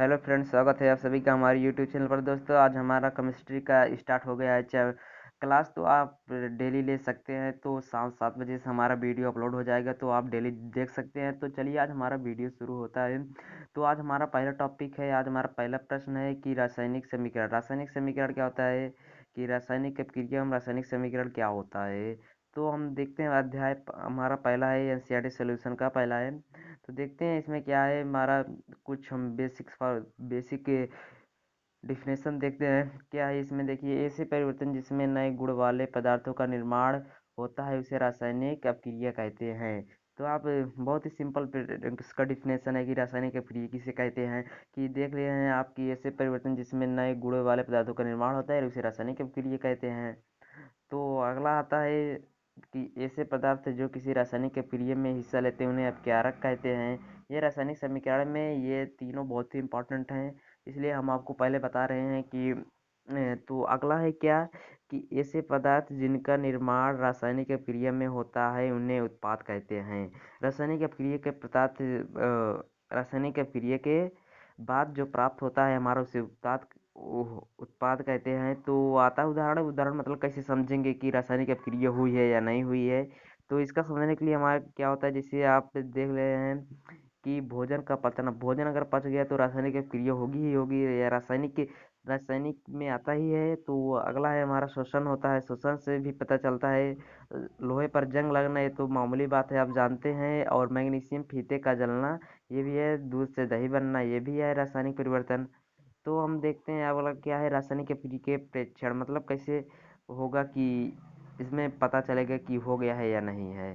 Hello friends, स्वागत है आप सभी का हमारे यूट्यूब चैनल पर। दोस्तों, आज हमारा केमिस्ट्री का स्टार्ट हो गया है क्लास। तो आप डेली ले सकते हैं। तो शाम 7 बजे से हमारा वीडियो अपलोड हो जाएगा, तो आप डेली देख सकते हैं। तो चलिए, आज हमारा वीडियो शुरू होता है। तो आज हमारा पहला टॉपिक है। आज हमारा पहला प्रश्न है कि रासायनिक समीकरण। रासायनिक समीकरण क्या होता है? कि रासायनिक अपक्रिया एवं रासायनिक समीकरण क्या होता है? तो हम देखते हैं। हमारा पहला है, एनसीईआरटी सॉल्यूशन का पहला है। तो देखते हैं इसमें क्या है हमारा। कुछ हम बेसिक डिफिनेशन देखते हैं क्या है इसमें। देखिए, ऐसे परिवर्तन जिसमें नए गुण वाले पदार्थों का निर्माण होता है उसे रासायनिक अपक्रिया कहते हैं। तो आप बहुत ही सिंपल इसका डिफिनेशन है कि रासायनिक अपक्रिया किसे कहते हैं। कि देख रहे हैं आप कि ऐसे परिवर्तन जिसमें नए गुण वाले पदार्थों का निर्माण होता है उसे रासायनिक अपक्रिया कहते हैं। तो अगला आता है कि ऐसे पदार्थ जो किसी रासायनिक अपक्रिया में हिस्सा लेते हैं उन्हें अपचारक कहते हैं। ये रासायनिक समीकरण में ये तीनों बहुत ही इंपॉर्टेंट हैं, इसलिए हम आपको पहले बता रहे हैं कि तो अगला है क्या कि ऐसे पदार्थ जिनका निर्माण रासायनिक अपक्रिया में होता है उन्हें उत्पाद कहते हैं। रासायनिक अपक्रिया के पदार्थ रासायनिक अपक्रिया के बाद जो प्राप्त होता है हमारा उसे उत्पाद कहते हैं। तो आता है उदाहरण। उदाहरण मतलब कैसे समझेंगे कि रासायनिक अपक्रिया हुई है या नहीं हुई है। तो इसका समझने के लिए हमारा क्या होता है, जैसे आप देख रहे हैं कि भोजन का पचना। भोजन अगर पच गया तो रासायनिक अपक्रिया होगी ही होगी, या रासायनिक में आता ही है। तो अगला है हमारा श्वसन होता है। श्वसन से भी पता चलता है। लोहे पर जंग लगना ये तो मामूली बात है, आप जानते हैं। और मैग्नीशियम फीते का जलना ये भी है। दूध से दही बनना ये भी है रासायनिक परिवर्तन। तो हम देखते हैं अगला क्या है, रासायनिक अपक्रिया के प्रेक्षण। मतलब कैसे होगा कि इसमें पता चलेगा कि हो गया है या नहीं है।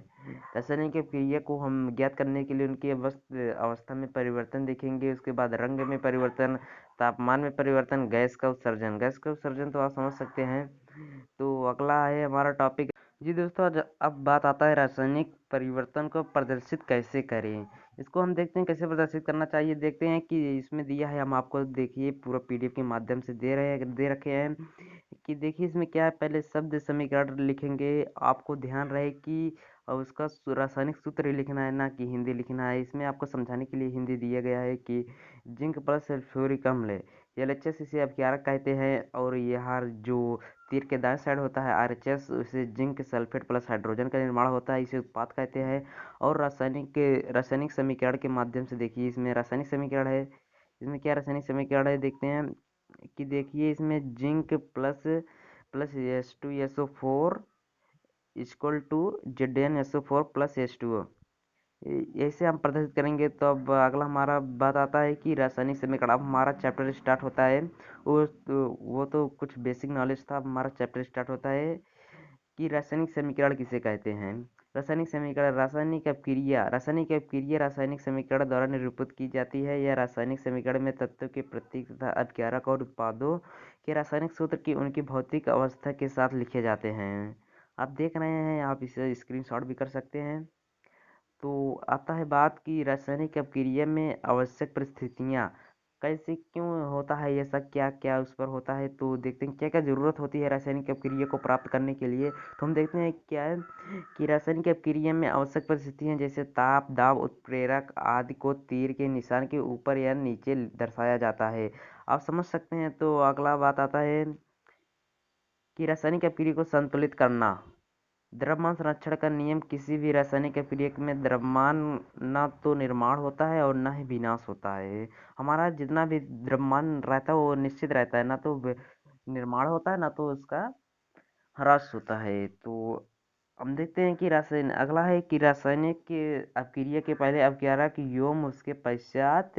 रासायनिक अपक्रिया को हम ज्ञात करने के लिए उनकी अवस्था में परिवर्तन देखेंगे। उसके बाद रंग में परिवर्तन, तापमान में परिवर्तन, गैस का उत्सर्जन। गैस का उत्सर्जन तो आप समझ सकते हैं। तो अगला है हमारा टॉपिक। जी दोस्तों, आज अब बात आता है रासायनिक परिवर्तन को प्रदर्शित कैसे करें। इसको हम देखते हैं कैसे प्रदर्शित करना चाहिए। देखते हैं कि इसमें दिया है, हम आपको देखिए पूरा पीडीएफ के माध्यम से दे रखे हैं। कि देखिए इसमें क्या है, पहले शब्द समीकरण लिखेंगे। आपको ध्यान रहे कि उसका रासायनिक सूत्र लिखना है, ना कि हिंदी लिखना है। इसमें आपको समझाने के लिए हिंदी दिया गया है कि जिंक प्लस सल्फ्यूरिक अम्ल, एलएचएस इसे अपचारक कहते हैं। और यहाँ जो तीर के दाएं साइड होता है आरएचएस, उसे जिंक सल्फेट प्लस हाइड्रोजन का निर्माण होता है, इसे उत्पाद कहते हैं। और रासायनिक समीकरण के माध्यम से देखिए, इसमें रासायनिक समीकरण है। इसमें क्या रासायनिक समीकरण है देखते हैं। कि देखिए इसमें zinc plus plus H2SO4 equal to ZnSO4 plus H2O। ऐसे हम प्रदर्शित करेंगे। तो अब अगला हमारा बात आता है कि रासायनिक समीकरण। अब हमारा चैप्टर स्टार्ट होता है। वो तो कुछ बेसिक नॉलेज था। अब हमारा चैप्टर स्टार्ट होता है कि रासायनिक समीकरण किसे कहते हैं। रासायनिक समीकरण, रासायनिक अपक्रिया रासायनिक समीकरण द्वारा निरूपित की जाती है। यह रासायनिक समीकरण में तत्वों के प्रतीक तथा अपचारक और उत्पादों के रासायनिक सूत्र की उनकी भौतिक अवस्था के साथ लिखे जाते हैं। आप देख रहे हैं, आप इसे स्क्रीनशॉट भी कर सकते हैं। तो आता है बात की रासायनिक अपक्रिया में आवश्यक परिस्थितियां कैसे क्यों होता है, ये सब क्या क्या उस पर होता है। तो देखते हैं क्या क्या जरूरत होती है रासायनिक अपक्रिया को प्राप्त करने के लिए। तो हम देखते हैं क्या है कि रासायनिक अपक्रिया में आवश्यक परिस्थितियां जैसे ताप, दाब, उत्प्रेरक आदि को तीर के निशान के ऊपर या नीचे दर्शाया जाता है। आप समझ सकते हैं। तो अगला बात आता है कि रासायनिक अपक्रिया को संतुलित करना। द्रव्यमान संरक्षण का नियम। किसी भी रासायनिक अपक्रिया में द्रव्यमान न तो निर्माण होता है और न ही विनाश होता है। हमारा जितना भी द्रव्यमान रहता है वो निश्चित रहता है, ना तो निर्माण होता है ना तो उसका ह्रास होता है। तो हम देखते हैं कि रासायन अगला है कि रासायनिक के अपक्रिया के पहले अपचारक एवं उसके पश्चात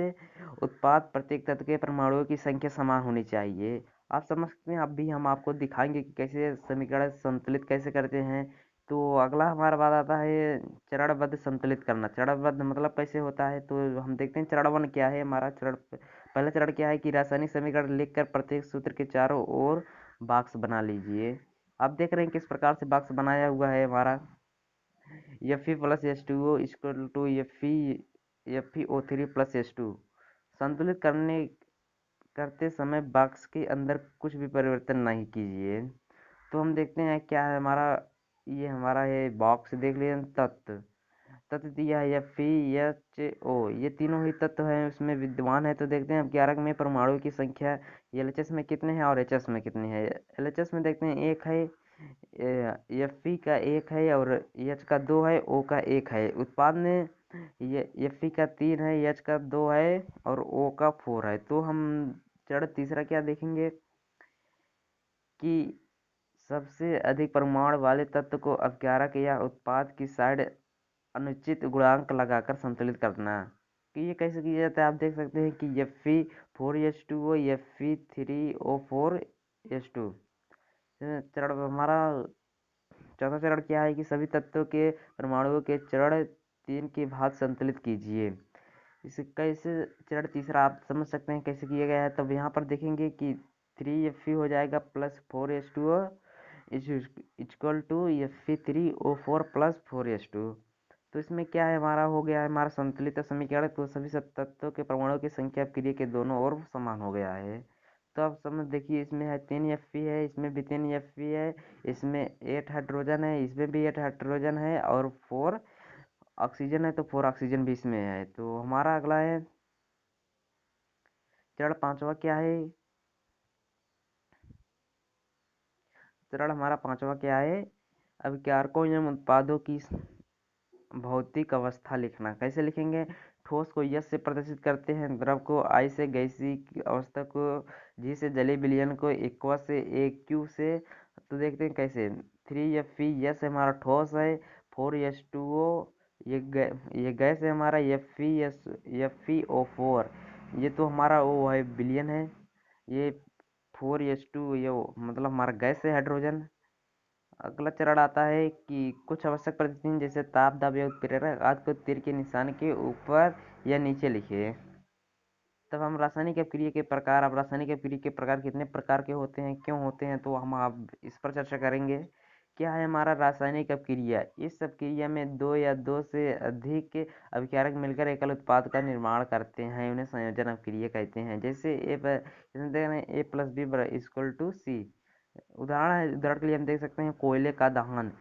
उत्पाद प्रत्येक तत्व के परमाणुओं की संख्या समान होनी चाहिए। आप समझ सकते हैं। अब भी हम आपको दिखाएंगे कि कैसे समीकरण संतुलित कैसे करते हैं। तो अगला हमारा बात आता है चरणबद्ध संतुलित करना। चरणबद्ध मतलब कैसे होता है, तो हम देखते हैं चरण 1 क्या है हमारा। पहला चरण क्या है कि रासायनिक समीकरण लिखकर प्रत्येक सूत्र के चारों ओर बॉक्स बना लीजिए। आप देख रहे हैं किस प्रकार से बॉक्स बनाया हुआ है हमारा। Fe plus H2O equal to FeO3 plus H2। संतुलित करते समय बॉक्स के अंदर कुछ भी परिवर्तन नहीं कीजिए। तो हम देखते हैं क्या है हमारा। ये हमारा है बॉक्स, देख लीजिए तत्व। तत्व दिया है FeHO, ये तीनों ही तत्व हैं उसमें विद्यमान है। तो देखते हैं अब 11 में परमाणु की संख्या LHS में कितने हैं और HS में कितने हैं। LHS में देखते हैं 1 है, Fe का 1 है और H का 2 है, O का 1 है। उत्पाद में ये Fe का 3 है, H का 2 है और O का 4 है। तो हम चरण तीसरा क्या देखेंगे कि सबसे अधिक परमाणु वाले तत्व को अपचारक या उत्पाद की साइड अनुचित गुणांक लगाकर संतुलित करना। कि ये कैसे किया जाता है, आप देख सकते हैं कि Fe4H2O, Fe3O4H2। चरण हमारा चौथा चरण क्या है कि सभी तत्वों के परमाणुओं के चरण 3 के भाग संतुलित कीजिए। इसे कैसे चरण तीसरा आप समझ सकते हैं कैसे किया गया है। तब यहाँ पर देखेंगे कि 3Fe हो जाएगा plus 4H2O equal to Fe3O4 plus 4H2। तो इसमें क्या है, हमारा हो गया है हमारा संतुलित समीकरण। तो सभी सब तत्वों के परमाणुओं की संख्या क्रिया के दोनों ओर समान हो गया है। तो आप समझ देखिए, इसमें है 3Fe है, इसमें भी 3Fe है, इसमें 8 हाइड्रोजन है, इसमें भी 8 हाइड्रोजन है और 4 ऑक्सीजन है। तो 4 ऑक्सीजन भी इसमें है। तो हमारा अगला है चरण पांचवा क्या है। चरण हमारा पांचवा क्या है, अब कारकों एवं उत्पादों की भौतिक अवस्था लिखना। कैसे लिखेंगे, ठोस को यस से प्रदर्शित करते हैं, द्रव को आई से, गैसीय अवस्था को जी से, जलीय विलयन को एक्वा से, AQ से। तो देखते हैं कैसे। 3Fe यस हमारा ठोस है, 4H2O ये गैस है हमारा, FeO4 ये तो हमारा वो है विलयन है, ये 4H2 ये मतलब हमारा गैस है हाइड्रोजन। अगला चरण आता है कि कुछ आवश्यक परिस्थितियां जैसे ताप, दाब या उत्प्रेरक आदि को तीर के निशान के ऊपर या नीचे लिखिए। तब हम रासायनिक अपक्रिया के प्रकार, अब रासायनिक अपक्रिया के प्रकार कितने प्रकार के होते हैं, क्यों होते हैं, तो हम अब इस पर चर्चा करेंगे। क्या है हमारा रासायनिक अपक्रिया, इस अपक्रिया में दो या दो से अधिक अभिकारक मिलकर एकल उत्पाद का निर्माण करते हैं, उन्हें संयोजन अपक्रिया कहते हैं। जैसे A+B=C। उदाहरण के लिए हम देख सकते हैं कोयले का दहन,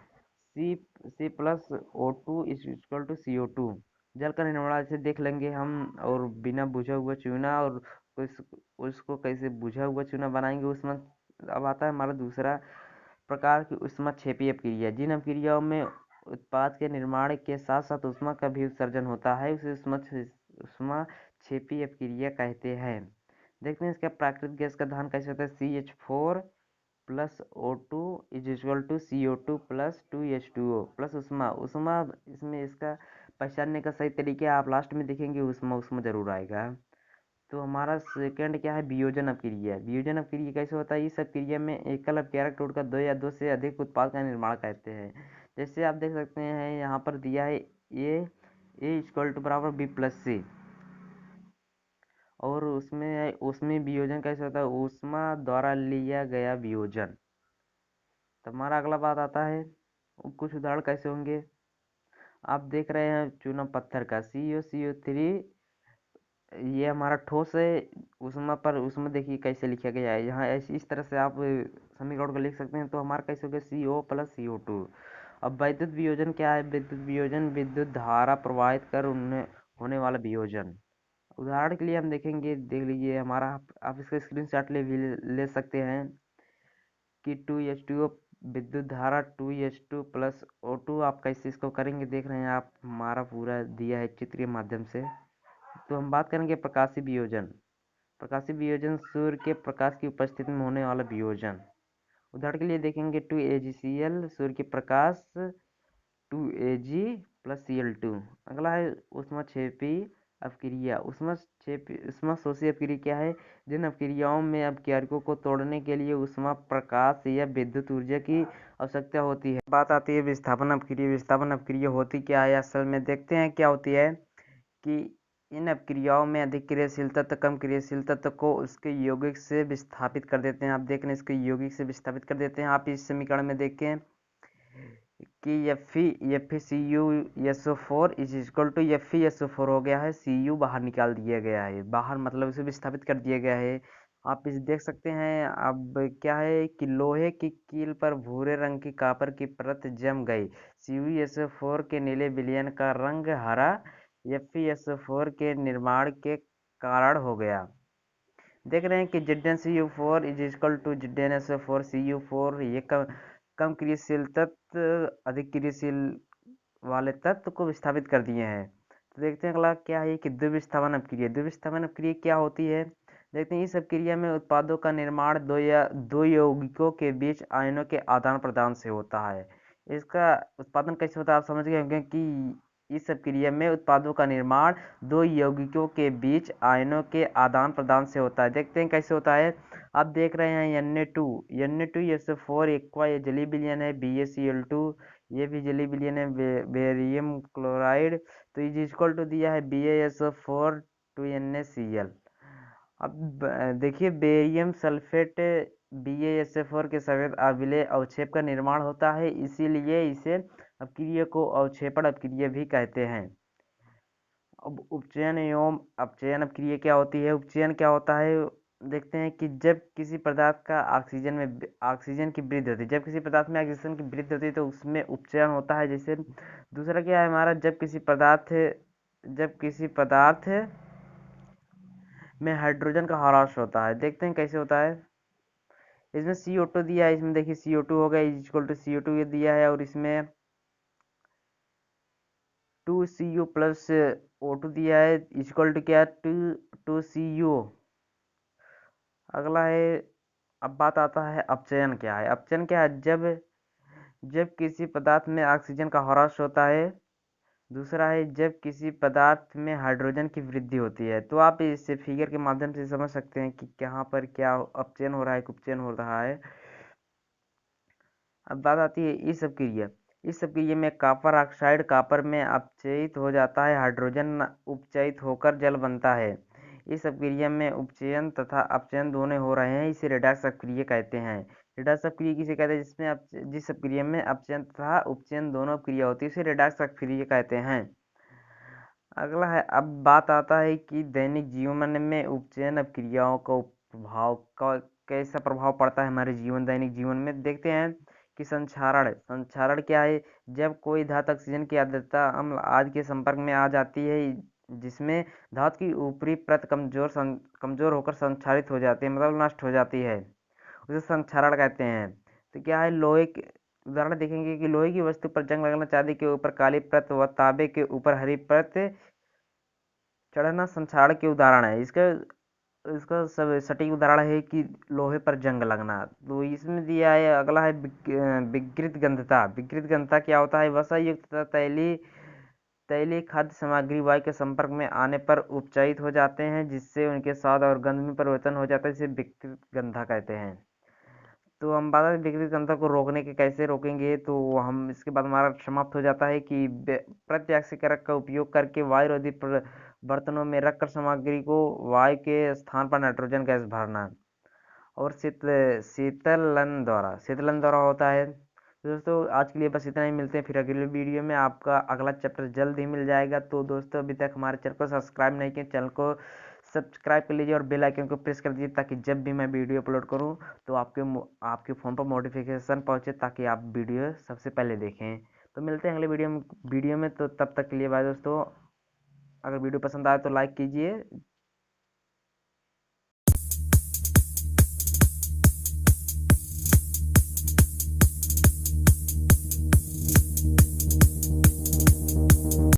C+O2=CO2। जल का निर्माण ऐसे देख लेंगे हम, और बिना बुझा हुआ चूना, और उसको कैसे बुझा हुआ चूना बनाएंगे उसमें। अब आता है हमारा दूसरा प्रकार की ऊष्माक्षेपी अपक्रिया। जिन अपक्रियाओं में उत्पाद के निर्माण के साथ साथ ऊष्मा का भी उत्सर्जन होता है उसे ऊष्माक्षेपी अपक्रिया कहते हैं। देखते हैं इसका प्राकृतिक गैस का दहन कैसे होता है। CH4 plus O2 is equal to CO2 plus 2H2O plus उष्मा। उष्मा इसमें इसका पहचानने का सही तरीका आप लास्ट में देखेंगे, उष्मा उष्मा जरूर आएगा। तो हमारा सेकंड क्या है, वियोजन अपक्रिया। वियोजन अपक्रिया कैसे होता है, इस अपक्रिया में एकल अपचारक तोड़कर दो या दो से अधिक उत्पाद का निर्माण कहते हैं। जैसे आप देख सकते हैं यहाँ पर दिया है A इक्वल टू बराबर B+C, और उसमें वियोजन कैसे होता है, ऊष्मा द्वारा लिया गया वियोजन। तो हमारा अगला बात आता है कुछ उदाहरण कैसे होंगे। आप देख रहे हैं चूना पत्थर का CuCO3, ये हमारा ठोस है। उसमें देखिए कैसे लिखा गया है, यहाँ इस तरह से आप समीकरण को लिख सकते हैं। तो हमारा कैसे हो गया CO प्लस CO2। अब वैद्युत वियोजन क्या है, विद्युत वियोजन विद्युत धारा प्रवाहित कर उन्हें होने वाला वियोजन। उदाहरण के लिए हम देखेंगे, देख लीजिए हमारा, आप इसका स्क्रीनशॉट ले सकते हैं कि 2H2O विद्युत धारा 2H2 प्लस O2। आप कैसे इसको करेंगे देख रहे हैं आप, हमारा पूरा दिया है चित्र के माध्यम से। तो हम बात करेंगे प्रकाशीय वियोजन। प्रकाशीय वियोजन सूर्य के प्रकाश की उपस्थिति में होने वाला वियोजन। उदाहरण के लिए देखेंगे 2AgCl सूर्य के प्रकाश 2Ag प्लस Cl2। अगला है ऊष्माक्षेपी अपक्रिया। ऊष्माशोषी अपक्रिया क्या है, जिन अपक्रियाओं में अपचारकों को तोड़ने के लिए ऊष्मा, प्रकाश या विद्युत ऊर्जा की आवश्यकता होती है। बात आती है विस्थापन अपक्रिया। विस्थापन अपक्रिया होती क्या है, असल में देखते हैं क्या होती है कि इन अपक्रियाओं में अधिक क्रियाशील तत्व कम क्रियाशील तत्व को उसके यौगिक से विस्थापित कर देते हैं। आप देख रहे हैं इसके यौगिक से विस्थापित कर देते हैं। आप इस समीकरण में देखें कि FeCuSO4 is equal to FeSO4 हो गया है, Cu बाहर निकाल दिया गया है, बाहर मतलब उसे विस्थापित कर दिया गया है। आप इसे देख सकते हैं। अब क्या है कि लोहे की कील पर भूरे रंग की कॉपर की परत जम गई। CuSO4 के नीले विलयन का रंग हरा FeSO4 के निर्माण के कारण हो गया। देख रहे हैं कि ZnCu4 is equal to ZnSO4 Cu4। ये कम क्रियाशील तत्व अधिक क्रियाशील वाले तत्व को विस्थापित कर दिए हैं। तो देखते हैं अगला क्या है कि द्विविस्थापन अपक्रिया। द्विविस्थापन अपक्रिया क्या होती है? देखते हैं इस अपक्रिया में उत्पादों का निर्माण दो यौगिकों के बीच आयनों के आदान प्रदान से होता है। इसका उत्पादन कैसे होता है आप समझ गए होंगे कि इस अपक्रिया में उत्पादों का निर्माण दो यौगिकों के बीच आयनों के आदान प्रदान से होता है। देखते हैं कैसे होता है। आप देख रहे हैं Na2SO4 एक्वा ये जली विलयन है। BaCl2 ये भी जली विलयन है। बेरियम क्लोराइड तो इज इक्वल टू दिया है BaSO4 2NaCl। अब देखिए बेरियम सल्फेट BaSO4 के सफेद अम्लीय अवक्षेप का निर्माण होता है, इसीलिए इसे अपक्रिया को अवक्षेपण अपक्रिया भी कहते हैं। अब उपचयन एवं अपचयन अपक्रिया क्या होती है? उपचयन क्या होता है? देखते हैं कि जब किसी पदार्थ का ऑक्सीजन की वृद्धि होती है, जब किसी पदार्थ में ऑक्सीजन की वृद्धि होती है तो उसमें उपचयन होता है। जैसे दूसरा क्या है हमारा, जब किसी पदार्थ में हाइड्रोजन का ह्रास होता है। देखते हैं कैसे होता है। इसमें CO2 दिया है, इसमें देखिए CO2 हो गया इक्वल टू CO2 ये दिया है, और इसमें 2Cu प्लस O2 दिया है इक्वल टू क्या, 2Cu। अगला है, अब बात आता है अपचयन क्या है। अपचयन क्या है? जब किसी पदार्थ में ऑक्सीजन का ह्रास होता है। दूसरा है जब किसी पदार्थ में हाइड्रोजन की वृद्धि होती है। तो आप इसे फिगर के माध्यम से समझ सकते हैं कि यहाँ पर क्या अपचयन हो रहा है, उपचयन हो रहा है। अब बात आती है इस अपक्रिया में कॉपर ऑक्साइड कॉपर में अपचयित हो जाता है, हाइड्रोजन उपचयित होकर जल बनता है। इस अपक्रिया में उपचयन तथा अपचयन दोनों हो रहे हैं, इसे रेडॉक्स अपक्रिया कहते हैं। रेडॉक्स अपक्रिया किसे कहते हैं? जिस अपक्रिया में अपचयन तथा उपचयन दोनों क्रिया होती है उसे रेडॉक्स अपक्रिया कहते हैं। अगला है, अब बात आता है कि दैनिक जीवन में उपचयन अपक्रियाओं का प्रभाव का कैसा प्रभाव पड़ता है हमारे दैनिक जीवन में। देखते हैं कि संक्षारण क्या है? जब कोई धातु ऑक्सीजन की आर्द्रता अम्ल आदि के संपर्क में आ जाती है, जिसमें धातु की ऊपरी परत कमजोर होकर संक्षारित हो जाती है, मतलब नष्ट हो जाती है, उसे संक्षारण कहते हैं। तो क्या है, लोहे के उदाहरण देखेंगे कि लोहे की वस्तु पर जंग लगना, चांदी के ऊपर काली परत व तांबे के ऊपर हरी परत चढ़ना संक्षारण के उदाहरण है। इसका इसका सब सटीक उदाहरण है कि लोहे पर जंग लगना। तो इसमें दिया है। अगला है विकृत गंधता। विकृत गंधता क्या होता है? वसा युक्त तथा तैलीय खाद्य सामग्री वायु के संपर्क में आने पर उपचयित हो जाते हैं, जिससे उनके स्वाद और गंध में परिवर्तन हो जाता है, इसे विकृत गंधा कहते हैं। तो हम बात करें विकृत गंधता को रोकने के कैसे रोकेंगे, तो हम इसके बाद हमारा समाप्त हो जाता है कि प्रत्याक्सीकरण का उपयोग करके वायुरोधी बर्तनों में रखकर सामग्री को वायु के स्थान पर नाइट्रोजन गैस भरना, और शीतलन द्वारा होता है। तो दोस्तों आज के लिए बस इतना ही, मिलते हैं फिर अगले वीडियो में। आपका अगला चैप्टर जल्द ही मिल जाएगा। तो दोस्तों अभी तक हमारे चैनल को सब्सक्राइब नहीं किए, चैनल को सब्सक्राइब कर लीजिए और बेल आइकन को प्रेस कर दीजिए, ताकि जब भी मैं वीडियो अपलोड करूं तो आपके फ़ोन पर नोटिफिकेशन पहुंचे, ताकि आप वीडियो सबसे पहले देखें। तो मिलते हैं अगले वीडियो में। तो तब तक के लिए बाय दोस्तों। अगर वीडियो पसंद आए तो लाइक कीजिए।